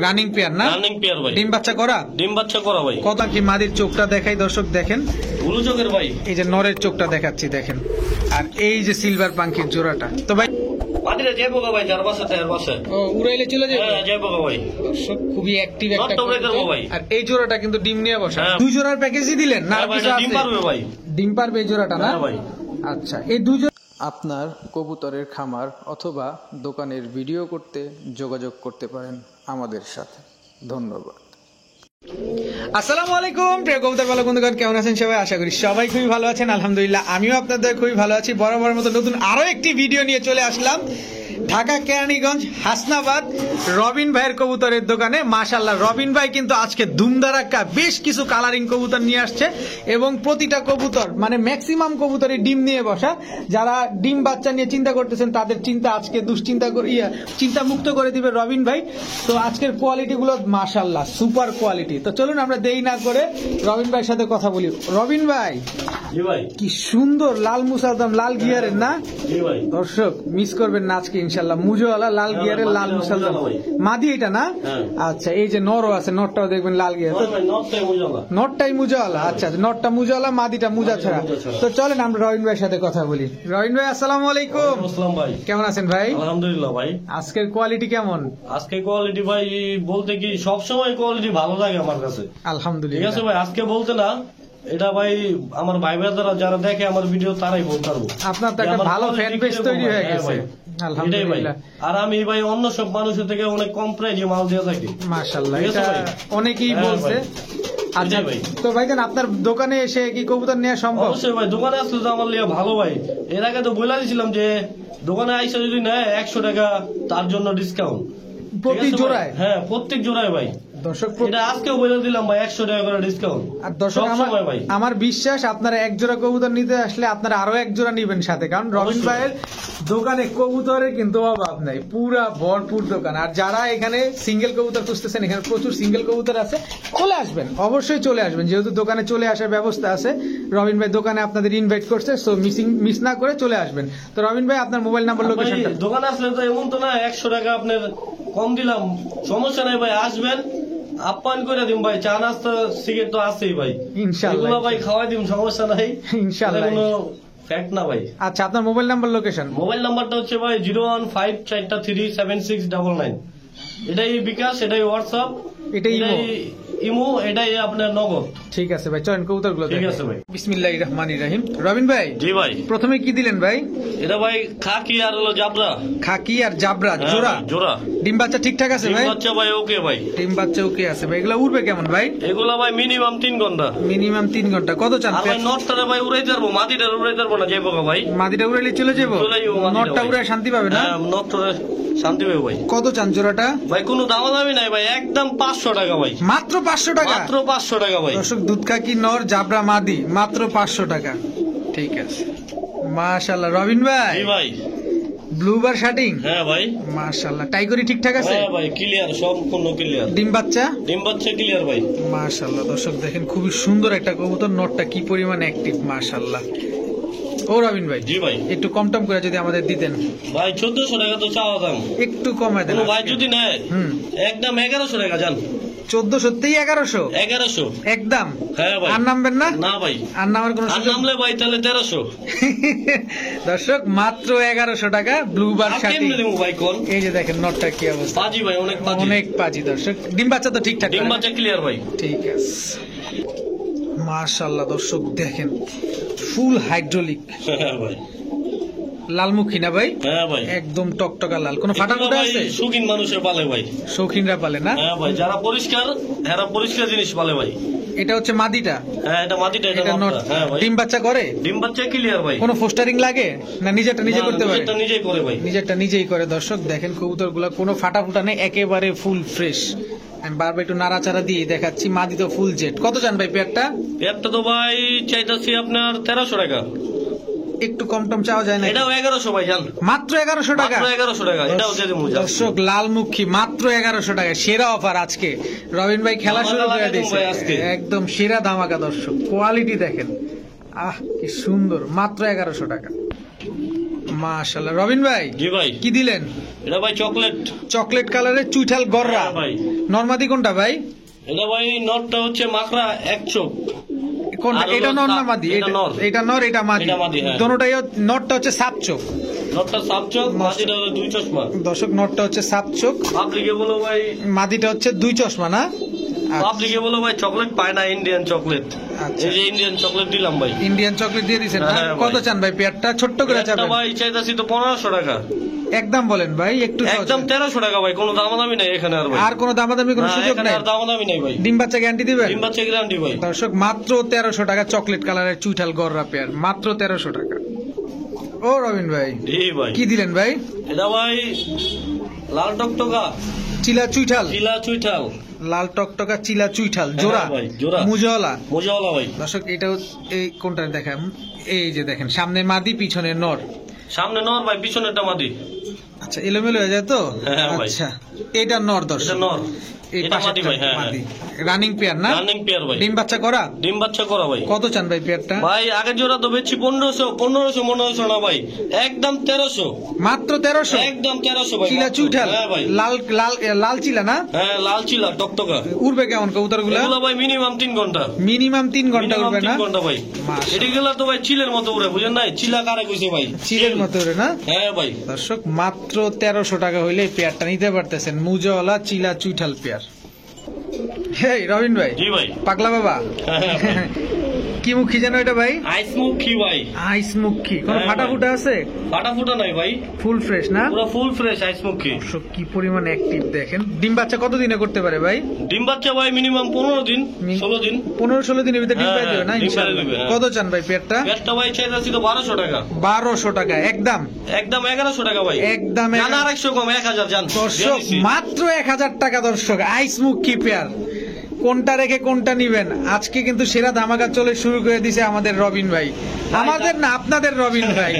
Running pair না? Running pair ভাই। ডিম বাচ্চা করা? ডিম বাচ্চা করা ভাই। কত কি মাদির চোখটা দেখাই দর্শক দেখেন, ব্লু চোখের ভাই। এই যে নরের চোখটা দেখাচ্ছি দেখেন, আর এই যে সিলভার পাঙ্কির জোড়াটা। তো ভাই মাদিরা যাইবো ভাই, যার বাসা তার বাসা। ও উড়াইলে চলে যাবে? হ্যাঁ যাইবো ভাই। দর্শক খুবই অ্যাক্টিভ একটা নটটা উড়াই দেবো ভাই। আর এই জোড়াটা কিন্তু ডিম নিয়ে বসা। হ্যাঁ। দুই জোড়ার প্যাকেজই দিলেন না? হ্যাঁ ভাই, কিছু এটা ডিম আছে? পারবে ভাই। ডিম পারবে এই জোড়াটা না? হ্যাঁ ভাই। আচ্ছা, এই দুই জোড়া। আপনার কবুতরের খামার অথবা দোকানের ভিডিও করতে যোগাযোগ করতে পারেন আমাদের সাথে। ধন্যবাদ। আসসালামু আলাইকুম প্রিয় কবুতর পালক বন্ধুগণ, কেমন আছেন সবাই? আশা করি সবাই খুবই ভালো আছেন। আলহামদুলিল্লাহ আমিও আপনাদের খুবই ভালো আছি। বরাবর মতো নতুন আরো একটি ভিডিও নিয়ে চলে আসলাম ঢাকা কেরানীগঞ্জ হাসনাবাদ রবিন ভাইয়ের কবুতরের দোকানে। মাশাআল্লাহ রবিন ভাই কিন্তু আজকে ধুমধারাক্কা বেশ কিছু কালারিং কবুতর নিয়ে আসছে এবং প্রতিটা কবুতর মানে ম্যাক্সিমাম কবুতরের ডিম নিয়ে বসা। যারা ডিম বাচ্চা নিয়ে চিন্তা করতেছেন তাদের চিন্তা আজকে দুশ্চিন্তা চিন্তা মুক্ত করে দিবে রবিন ভাই। তো আজকের কোয়ালিটি গুলো মাশাআল্লাহ সুপার কোয়ালিটি। তো চলুন আমরা দেরি না করে রবিন ভাইয়ের সাথে কথা বলি। রবিন ভাই জি ভাই, কি সুন্দর লাল মুসালদম, লাল গিয়ারের না? জি ভাই। দর্শক মিস করবেন না আজকে ইনশাল্লাহ। মুজোওয়ালা লাল গিয়ারের লাল মুসালদম মাদি এটা না? আচ্ছা, এই যে নরও আছে, নরটাও দেখবেন লাল গিয়ার। নরটাই মুজোওয়ালা। আচ্ছা, নরটা মুজোওয়ালা, মাদিটা মুজা ছাড়া। তো চলেন আমরা রবিন ভাইয়ের সাথে কথা বলি। রবিন ভাই আসসালামু আলাইকুম। আসসালাম ভাই, কেমন আছেন ভাই? আলহামদুলিল্লাহ ভাই। আজকের কোয়ালিটি কেমন? আজকে কোয়ালিটি ভাই বলতে কি সব সময় কোয়ালিটি ভালো লাগে আমার কাছে। ঠিক আলহামদুলিল্লাহ। আছে ভাই, আজকে বলতে না, এটা ভাই আমার ভাই ভাইরা যারা দেখে আমার ভিডিও তারাই বলতে পারবো। আপনার তো একটা ভালো ফ্যান পেজ তৈরি হয়ে গেছে। আলহামদুলিল্লাহ। আর আমি ভাই অন্য সব মানুষের থেকে অনেক কম প্রাইজে মাল দিয়ে থাকি। মাশাআল্লাহ, এটা অনেকেই বলছে। আচ্ছা ভাই, তো ভাইজান আপনার দোকানে এসে কি কবুতর নেওয়া সম্ভব? অবশ্যই ভাই, দোকানে আসলে তো আমার লিয়ে ভালো ভাই। এর আগে তো বলে দিয়েছিলাম যে দোকানে আইসা যদি নেয় 100 টাকা তার জন্য ডিসকাউন্ট প্রতি জোড়ায়। হ্যাঁ প্রত্যেক জোড়ায় ভাই। দর্শক এটা আজকেও বলে দিলাম ভাই, 100 টাকা করে ডিসকাউন্ট। আর দর্শক আমার বিশ্বাস আপনারা এক জোড়া কবুতর নিতে আসলে আপনারা আরো এক জোড়া নিবেন সাথে, কারণ রবিন ভাইয়ের দোকানে কবুতরের কিন্তু অভাব নাই, পুরা ভরপুর দোকান। আর যারা এখানে সিঙ্গেল কবুতর খুঁজতেছেন, এখানে প্রচুর সিঙ্গেল কবুতর আছে, চলে আসবেন, অবশ্যই চলে আসবেন, যেহেতু দোকানে চলে আসার ব্যবস্থা আছে। রবিন ভাই দোকানে আপনাদের ইনভাইট করছে, সো মিস না করে চলে আসবেন। তো রবিন ভাই আপনার মোবাইল নাম্বার, লোকেশনটা। দোকানে আসলে তো এমন তো না 100 টাকা আপনার কম দিলাম, সমস্যা নাই ভাই, আসবেন আপ্যায়ন করে দিন ভাই, চা নাস্তা সিগারেট তো আছেই ভাই, ইনশাআল্লাহ ভাই খাওয়াই দিন, সমস্যা নাই ইনশাআল্লাহ, কোনো ফ্যাক্ট না ভাই। আচ্ছা, আপনার মোবাইল নাম্বার, লোকেশন? মোবাইল নাম্বারটা হচ্ছে ভাই 015437699। এটাই বিকাশ, এটাই হোয়াটসঅ্যাপ, এটাই ইমো, এটাই আপনার নগদ। ঠিক আছে ভাই, চলেন কবুতর গুলো। ঠিক আছে ভাই। বিসমিল্লাহির রহমানির রহিম। রবিন ভাই। জি ভাই। প্রথমে কি দিলেন ভাই? এটা ভাই খাকি আর হলো জাবরা। খাকি আর জাবরা জোড়া? জোড়া। ডিম বাচ্চা ঠিকঠাক আছে ভাই? ডিম বাচ্চা ভাই ওকে ভাই। ডিম বাচ্চা ওকে আছে ভাই। এগুলা উড়বে কেমন ভাই? এগুলা ভাই মিনিমাম 3 ঘন্টা। মিনিমাম 3 ঘন্টা। কত চান? আর ভাই নটটা ভাই উড়াইতে পারবো, মাদিটা উড়াইতে পারবো না, যাইবো ভাই। মাদিটা উড়াইলে চলে যাবো? নটটা উড়ে শান্তি পাবে না? হ্যাঁ নটটা শান্তি পাবে ভাই। কত চান জোড়াটা? ভাই কোনো দামাদামি নাই ভাই, একদম 500 টাকা ভাই। মাত্র 500 টাকা? মাত্র 500 টাকা ভাই। দর্শক দুধ কাকি নর জাবরা মাদি মাত্র 500 টাকা। ঠিক আছে, মাশাআল্লাহ। রবিন ভাই। জি ভাই। ব্লুবার শার্টিং? হ্যাঁ ভাই। মাশাআল্লাহ। টাইগরি ঠিকঠাক আছে? হ্যাঁ ভাই ক্লিয়ার, সম্পূর্ণ ক্লিয়ার। ডিম বাচ্চা? ডিম বাচ্চা ক্লিয়ার ভাই। মাশাআল্লাহ। দর্শক দেখেন খুবই সুন্দর একটা কবুতর, নটটা কি পরিমাণ অ্যাক্টিভ মাশাআল্লাহ। ও রবিন ভাই। জি ভাই। একটু কম টম করে যদি আমাদের দিতেন ভাই। 1400 টাকা তো চাওয়া দাম, একটু কমায় দেন ভাই যদি নেয়। একদম 1100 টাকা জান। 1400তেই 1100? 1100 একদম? হ্যাঁ ভাই। আর নামবেন না? না ভাই, আর নামার কোনো সুযোগ? নামলে ভাই তাহলে 1300। দর্শক মাত্র 1100 টাকা ব্লুবার শার্টিং। ভাই কোন এই যে দেখেন নটটা কি অবস্থা, পাজি ভাই, অনেক পাজি, অনেক পাজি। দর্শক ডিম বাচ্চা তো ঠিকঠাক? ডিম বাচ্চা ক্লিয়ার ভাই। ঠিক আছে, মাশাআল্লাহ। দর্শক দেখেন ফুল হাইড্রোলিক। হ্যাঁ ভাই। লালমুখী না ভাই? হ্যাঁ ভাই, একদম টকটকা লাল। কোনো ফাটা ফুটা আছে? শৌখিন মানুষের পালে ভাই, শৌখিনরা পালে না? হ্যাঁ ভাই, যারা পরিষ্কার এরা পরিষ্কার জিনিস পালে ভাই। এটা হচ্ছে মাদিটা? হ্যাঁ এটা মাদিটা, এটা নটটা। হ্যাঁ ভাই। ডিম বাচ্চা করে? ডিম বাচ্চা ক্লিয়ার ভাই। কোনো ফোস্টারিং লাগে না? নিজেরটা নিজে করতে পারে? নিজেরটা নিজেই করে ভাই। নিজেরটা নিজেই করে। দর্শক দেখেন কবুতরগুলো কোনো ফাটা ফুটা নেই, একেবারে ফুল ফ্রেশ। আমি বারবার একটু নাড়াচাড়া দিয়ে দেখাচ্ছি। মাদি তো ফুল জেট। কত চান ভাই পেয়ারটা? পেয়ারটা তো ভাই চাইতাছি আপনার 1300 টাকা। একটু কম টম চাওয়া যায় না? এটাও 1100 ভাই জান। মাত্র 1100 টাকা? মাত্র 1100 টাকা। এটাও যে দর্শক লালমুখী মাত্র 1100 টাকা। সেরা অফার আজকে রবিন ভাই খেলা শুরু করে দিয়েছে, একদম সেরা ধামাকা। দর্শক কোয়ালিটি দেখেন, আহ কি সুন্দর, মাত্র 1100 টাকা। মাশাআল্লাহ। রবিন ভাই, জি ভাই, কি দিলেন? এটা ভাই চকলেট, চকলেট কালারের চুইঠাল গররা ভাই। নরমাদি কোনটা ভাই? এটা ভাই নরটা হচ্ছে মাকড়া এক চোখ। কোনটা? আর এটা হলো নর না সাপ, মাদি? এটা নর। এটা নর, এটা মাদি। এটা মাদি, হ্যাঁ। দোনোটাই নরটা হচ্ছে সাপ চোখ, নরটা সাপ চোখ, মাদিটা হলো দুই চশমা। দর্শক নরটা হচ্ছে সাপ চোখ, পাবলিকে বলো ভাই, মাদিটা হচ্ছে দুই চশমা না? পাবলিকে বলো ভাই চকলেট পায় না, ইন্ডিয়ান চকলেট। আচ্ছা। এই যে ইন্ডিয়ান চকলেট দিলাম ভাই। ইন্ডিয়ান চকলেট দিয়ে দিছেন না? হ্যাঁ, কত ভাই। চান ভাই পেয়ারটা? ছোট্ট করে একটা চাবেন? ভাই চাইতাছি তো 1500 টাকা। একদম বলেন ভাই, একটু সহজ একদম করেন। 1300 টাকা ভাই, কোনো দামাদামি নাই এখানে আর ভাই। আর কোনো দামাদামি কোনো না, সুযোগ এখানে নাই? আর দামাদামি নাই ভাই। ডিম বাচ্চা গ্যারান্টি দিবেন? ডিম বাচ্চা গ্যারান্টি ভাই। দর্শক মাত্র 1300 টাকা চকলেট কালারের চুইঠাল গররা পেয়ার, মাত্র 1300 টাকা। ও রবিন ভাই, জি ভাই। কি দিলেন ভাই? এটা ভাই লাল টকটকা চিলা চুইঠাল, চিলা চুইঠাল, লাল টকটকা চিলা চুইঠাল জোড়া, হ্যাঁ ভাই, জোড়া। মুজওয়ালা। মজাওয়ালা ভাই। দর্শক এটাও এই কোনটা দেখাম, এই যে দেখেন সামনে মাদি পিছনে নর। সামনে নর ভাই, পিছনেরটা মাদি। আচ্ছা, এলোমেলো হয়ে যায় তো? হ্যাঁ ভাই। আচ্ছা, এটা নর এটা দর্শক, নর, এই এটা মাদি পাশেরটা ভাই। হ্যাঁ, মাদি। রানিং পেয়ার না? রানিং পেয়ার ভাই। ডিম বাচ্চা করা? ডিম বাচ্চা করা ভাই। কত চান ভাই পেয়ারটা? ভাই আগের জোড়া তো বেচছি 1500 না ভাই, একদম 1300। মাত্র 1300? একদম 1300 ভাই। চিলা চুইঠাল, হ্যাঁ ভাই। লাল লাল লাল চিলা না? হ্যাঁ, লাল চিলা টকটকা। উড়বে কেমন কবুতর গুলা? এগুলো ভাই মিনিমাম 3 ঘন্টা। মিনিমাম 3 ঘন্টা মিনিমাম উড়বে 3 না? ঘন্টা ভাই। মাশাআল্লাহ। এটিগুলো তো ভাই চিলের মতো উড়ে, বুঝেন নাই? চিলা কারে কইছে ভাই? চিলের মতো উড়ে না? হ্যাঁ ভাই। দর্শক মাত্র 1300 টাকা হইলে এই পেয়ারটা নিতে পারতেছেন, মুজওয়ালা চিলা চুইঠাল পেয়ার। হেই রবিন ভাই, জি ভাই। পাগলা বাবা, হ্যাঁ, কি মুখী যেন এটা ভাই? আইস মুখী ভাই। আইস মুখী, কোন হ্যাঁ ফাটা ভাই। ফুটা আছে? ফাটা ফুটা নাই ভাই, ফুল ফ্রেশ না? পুরো ফুল ফ্রেশ আইস মুখী। দর্শক কি পরিমাণ অ্যাক্টিভ দেখেন। ডিম বাচ্চা কত দিনে করতে পারে ভাই? ডিম বাচ্চা ভাই মিনিমাম 15 দিন 16 দিন। 15-16 দিনের ভিতরে ডিম হ্যাঁ, পাই দেবে না ডিম পাই ইনশাআল্লাহ? দেবে, হ্যাঁ। কত চান ভাই পেয়ারটা? পেটটা ভাই চাইতাছি তো 1200 টাকা। 1200 টাকা একদম? একদম 1100 টাকা ভাই। একদম জান আর 100 কম, 1000 জান। দর্শক মাত্র 1000 টাকা। দর্শক আইস মুখী পেয়ার, কোনটা রেখে কোনটা নিবেন? আজকে কিন্তু সেরা ধামাকা চলে শুরু করে দিছে আমাদের রবিন ভাই। আমাদের না, আপনাদের রবিন ভাই।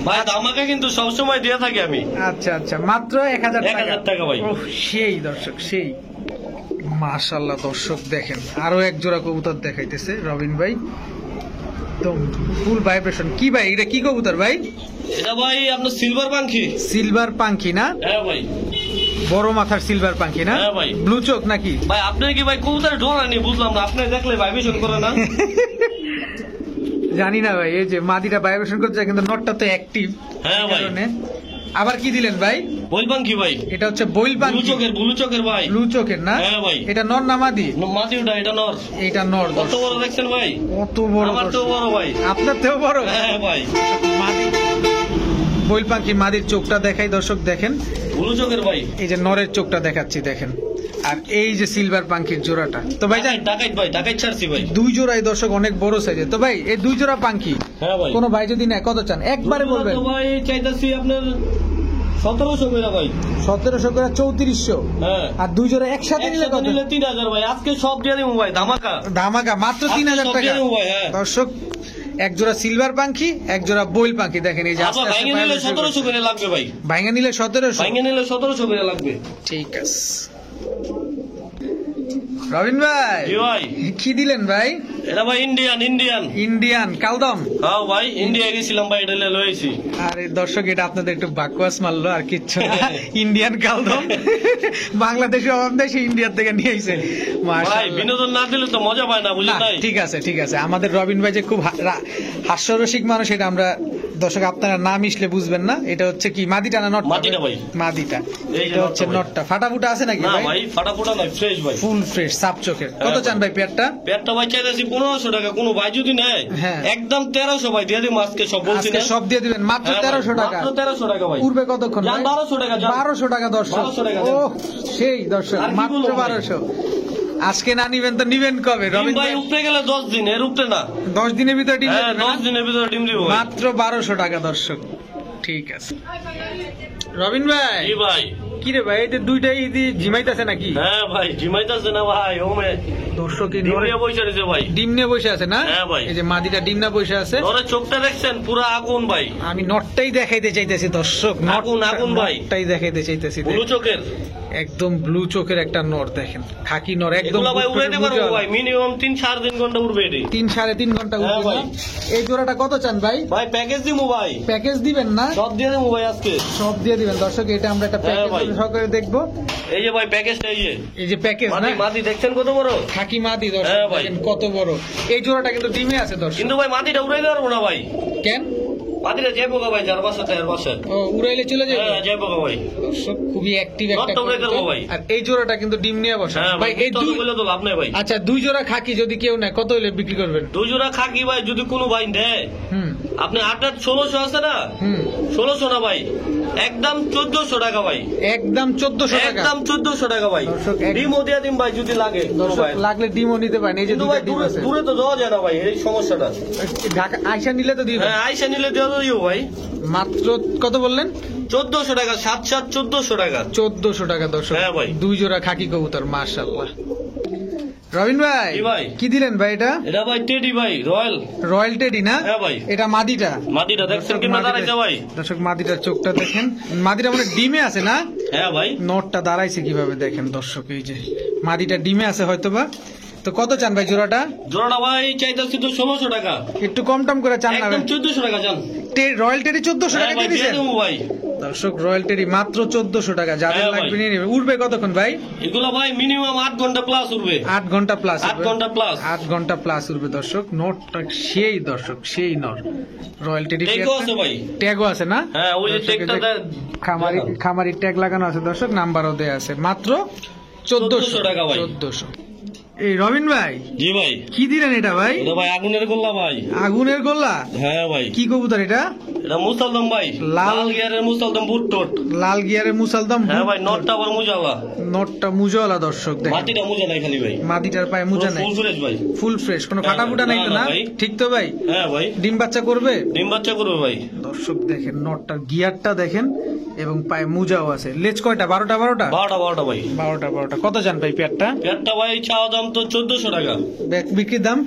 ভাই আমাকে কিন্তু সবসময় দিয়ে থাকি আমি। আচ্ছা আচ্ছা, মাত্র 1000 টাকা। 1000 টাকা ভাই। ওহ, সেই দর্শক সেই। মাশাআল্লাহ দর্শক দেখেন, আরো এক জোড়া কবুতর দেখাইতেছে রবিন ভাই, একদম ফুল ভাইব্রেশন। কি ভাই এটা, কি কবুতর ভাই? এটা ভাই আপনার সিলভার পাখি। সিলভার পাখি না? হ্যাঁ ভাই। বড় মাথার সিলভার পাখি না? হ্যাঁ ভাই। ব্লু চোখ নাকি? ভাই আপনি কি ভাই কবুতর ঢোরানি বুঝলাম না, আপনি দেখলে ভাইব্রেশন করে না? জানি না ভাই, এই যে মাদিটা ভাইব্রেশন করছে কিন্তু নটটা তো অ্যাক্টিভ। হ্যাঁ ভাই। আবার কি দিলেন ভাই? বইল পাখি ভাই। এটা হচ্ছে বইল ব্লু পাখি, চোখের ভাই। ব্লু চোখের না? হ্যাঁ ভাই। এটা নর না মাদি? মাটি ওটা, এটা নর। এটা নর। কত দর্শক বড় দেখছেন ভাই? কত বড়! আমার তো বড় ভাই। আপনার থেকেও বড়? হ্যাঁ ভাই। মাদি বইল পাখি মাদির চোখটা দেখাই দর্শক দেখেন, ব্লু চোখের ভাই। এই যে নরের চোখটা দেখাচ্ছি দেখেন, আর এই যে সিলভার পাখির জোড়াটা। তো ভাই জান ডাকাইত ভাই, ডাকাইত ছাড়ছি ভাই। দুই জোড়াই দর্শক অনেক বড় সাইজের। তো ভাই এই দুই জোড়া পাখি হ্যাঁ ভাই। কোন ভাই যদি নেয় কত চান? একবারে বলবেন। তো ভাই চাইতাছি আপনার 1700 করে ভাই। 1700 করে 3400। হ্যাঁ। আর দুই জোড়া একসাথে নিলে কত? নিলে 3000 ভাই। আজকে সব দিয়ে দিব ভাই, ধামাকা। ধামাকা মাত্র আজকে 3000 সব টাকা। দিয়ে দিব ভাই, হ্যাঁ। দর্শক এক জোড়া সিলভার পাখি, এক জোড়া বইল পাখি দেখেন, এই যে আবার ভাঙে নিলে 1700 করে লাগবে ভাই। ভাঙা নিলে 1700। ভাঙে নিলে 1700 করে লাগবে। ঠিক আছে রবিন ভাই, জি ভাই। কি দিলেন ভাই? এটা ভাই ইন্ডিয়ান। ইন্ডিয়ান কালদম। হ্যাঁ ভাই, ইন্ডিয়া গেছিলাম ভাই, এটা লয়েছি। আরে দর্শক এটা আপনাদের একটু বাকওয়াস মারলো আর কিচ্ছু না। ইন্ডিয়ান কালদম বাংলাদেশে অভাব দেশে ইন্ডিয়ার থেকে নিয়ে আইছে। ভাই মাশাআল্লাহ। বিনোদন না দিলে তো মজা পায় না, বুঝলেন না, নাই? ঠিক আছে ঠিক আছে, আমাদের রবিন ভাই যে খুব হাস্যরসিক মানুষ, এটা আমরা দর্শক আপনারা না মিশলে বুঝবেন না। এটা হচ্ছে কি মাদিটা না নটটা? মাদিটা ভাই। মাদিটা। এই যে এটা হচ্ছে নটটা ভাই। নটটা। ফাটাফুটা আছে নাকি না ভাই? ভাই, ফাটাফোটা নাই, ফ্রেশ ভাই। ফুল ফ্রেশ সাপ চোখের। কত হ্যাঁ চান ভাই পেয়ারটা? পেটটা ভাই চাইতেছি 1500 টাকা। কোনো ভাই যদি নেয় হ্যাঁ। একদম 1300 ভাই দিয়ে দিই। আজকে সব বলছি আজকে না? সব দিয়ে দিবেন মাত্র হ্যাঁ ভাই, 1300 টাকা। মাত্র 1300 টাকা ভাই। উড়বে কতক্ষণ যান ভাই? 1200 টাকা যান। 1200 টাকা দর্শক। 1200 টাকা ও যান। সেই দর্শক, আর কি মাত্র বলবো ভাই? 1200। আজকে না নিবেন তো নিবেন কবে ডিম রবিন ভাই ভাই? উপরে গেলে 10 দিন, এর উপরে না। 10 দিনের ভিতরে ডিম হ্যাঁ, দেবে না? 10 দিনের ভিতরে ডিম দিব ভাই। মাত্র 1200 টাকা দর্শক। ঠিক আছে রবিন ভাই, জি ভাই। কি রে ভাই এই দুইটাই জিমাইতেছে নাকি? হ্যাঁ ভাই, জিমাইতাছে না ভাই। ওমে দর্শক এই ডিম নরে- নিয়ে বসে রয়েছে ভাই। ডিম নিয়ে বসে আছে না? হ্যাঁ ভাই। এই যে মাদিটা ডিম না বসে আছে। ওরে চোখটা দেখছেন, পুরো আগুন ভাই। আমি নটটাই দেখাইতে চাইতেছি দর্শক, আগুন, আগুন ভাই। নটটাই দেখাইতে চাইতেছি। ব্লু চোখের। একদম ব্লু চোখের একটা নর দেখেন, খাকি নর একদম। এগুলা ভাই উড়াইতে পারবো ভাই, মিনিমাম 3-3.5 ঘন্টা উড়বে এটি। 3-3.5 ঘন্টা হ্যাঁ উঠবে ভাই। না? এই জোড়াটা কত চান ভাই? ভাই প্যাকেজ দিমু ভাই, প্যাকেজ দিবেন না? সব দিয়ে দেবো ভাই আজকে। সব দিয়ে দিবেন দর্শক, এটা আমরা একটা হ্যাঁ ভাই। প্যাকেজ সহকারে দেখবো। এই যে ভাই প্যাকেজটা, এই যে প্যাকেজ না, মাদি মাদি দেখছেন কত বড়, খাকি মাদি দর্শক হ্যাঁ ভাই। দেখেন কত বড়। এই জোড়াটা কিন্তু ডিমে আছে দর্শক। কিন্তু ভাই মাদিটা উড়াইতে পারবো না ভাই, কেন? মাদিটা যাইবো গা ভাই, 4 বছর 4 বছর। ও উড়াইলে চলে যাবে যাইবো গা ভাই, দর্শক, খুবই অ্যাক্টিভ একটা নটটা উড়াই দেবো কবুতর। ভাই। আর এই জোড়াটা কিন্তু ডিম নিয়ে বসে হ্যাঁ ভাই। এই দুই, বলে তো লাভ নাই ভাই। আচ্ছা 2 জোড়া খাকি যদি কেউ নেয় কত হলে বিক্রি করবেন? 2 জোড়া খাকি ভাই যদি কোনো ভাই নেয়, হুম আপনি 8-1600 আছে না, হুম 1600 না ভাই, একদম 1400 টাকা ভাই, একদম 1400 টাকা একদম 1400 টাকা ভাই। দর্শক, ডিমও দিয়ে দিন ভাই যদি লাগে কোনো দর্শক, ভাই। লাগলে ডিমও নিতে পারেন। এই যে কিন্তু দুটো ভাই ডিম দূরে আছে, দূরে তো যাওয়া যায় না ভাই, এই সমস্যাটা। ঢাকা আইসা নিলে তো দিবেন। হ্যাঁ আইসা নিলে দিয়ে দিও ভাই। মাত্র কত বললেন? 1400 টাকা, 7-7 1400 টাকা। 1400 টাকা দর্শক। হ্যাঁ ভাই। 2 জোড়া খাকি কবুতর, মাশাআল্লাহ। রবিন ভাই, জি ভাই। কি দিলেন ভাই এটা? এটা ভাই টেডি ভাই, রয়্যাল রয়্যাল টেডি না? হ্যাঁ ভাই। এটা মাদিটা। মাদিটা দেখছেন কিনা দাঁড়াইছে ভাই? দর্শক মাদিটার চোখটা দেখেন, মাদিটা মানে ডিমে আছে না? হ্যাঁ ভাই। নটটা দাঁড়াইছে কিভাবে দেখেন দর্শক, এই যে মাদিটা ডিমে আছে হয়তোবা। তো কত চান ভাই জোড়াটা? জোড়াটা ভাই চাইতেছি তো 1600 টাকা, একটু কম টম করে চান না? একদম 1400 টাকা চান। রয়্যাল টেডি 1400 হ্যাঁ টাকা ভাই দিয়ে দিয়ে দিয়েছেন দেবো ভাই। দর্শক, রয়্যাল টেডি মাত্র 1400 টাকা। যাদের হ্যাঁ লাগবে ভাই। নিয়ে নেবে। উঠবে কতক্ষণ ভাই? এগুলো ভাই মিনিমাম 8 ঘন্টা প্লাস উঠবে। 8 ঘন্টা প্লাস। 8 ঘন্টা প্লাস। 8 ঘন্টা প্লাস উঠবে দর্শক। নটটা সেই দর্শক, সেই নর রয়্যাল টেডি। ট্যাগও আছে ভাই। ট্যাগও আছে না? হ্যাঁ ওই যে দর্শক, এই যে ট্যাগটা খামারি ট্যাগ লাগানো আছে দর্শক, নাম্বারও দেয়া আছে। মাত্র 1400 টাকা ভাই। 1400। এই রবিন ভাই, জি ভাই। কি দিলেন এটা ভাই? এটা ভাই আগুনের গোল্লা ভাই। আগুনের গোল্লা? হ্যাঁ ভাই। কি কবুতর এটা? এটা মুসালদম ভাই, লাল লাল গিয়ারের মুসালদম বুট টোট। লাল গিয়ারের মুসালদম। হ্যাঁ ভাই, নটটা বড় মুজালা, নটটা মুজওয়ালা দর্শক দেখেন। মাটিটা মুজা নাই খালি ভাই, মাদিটার পায়ে মুজা নাই, ফুল ফ্রেশ ভাই, ফুল ফ্রেশ, কোনো ফাটা ফুটা নাই তো না, না? না ভাই। ঠিক তো ভাই? হ্যাঁ ভাই। ডিম বাচ্চা করবে? ডিম বাচ্চা করবে ভাই। দর্শক দেখেন নটটার গিয়ারটা দেখেন, এবং পায়ে মুজাও আছে। লেজ কয়টা? 12টা 12টা? 12টা ভাই। 12টা। কত জান ভাই পেয়ারটা? পেটটা ভাই চাওয়া দাম তো 1400 টাকা, বিক্রির দাম?